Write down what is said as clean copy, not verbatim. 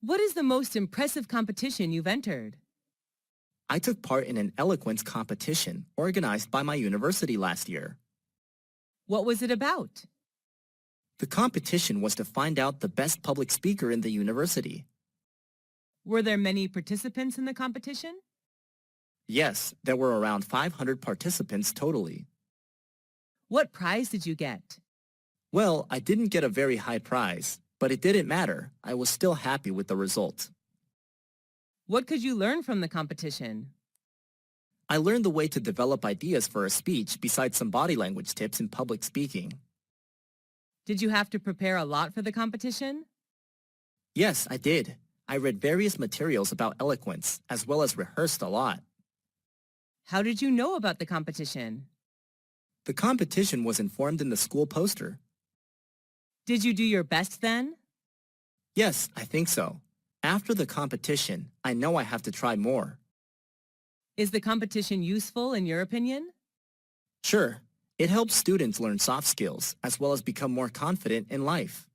What is the most impressive competition you've entered? I took part in an eloquence competition organized by my university last year. What was it about? The competition was to find out the best public speaker in the university. Were there many participants in the competition? Yes, there were around 500 participants totally. What prize did you get? Well, I didn't get a very high prize, but it didn't matter. I was still happy with the result. What could you learn from the competition? I learned the way to develop ideas for a speech besides some body language tips in public speaking. Did you have to prepare a lot for the competition? Yes, I did. I read various materials about eloquence, as well as rehearsed a lot. How did you know about the competition? The competition was informed in the school poster. Did you do your best then? Yes, I think so. After the competition, I know I have to try more. Is the competition useful in your opinion? Sure, it helps students learn soft skills as well as become more confident in life.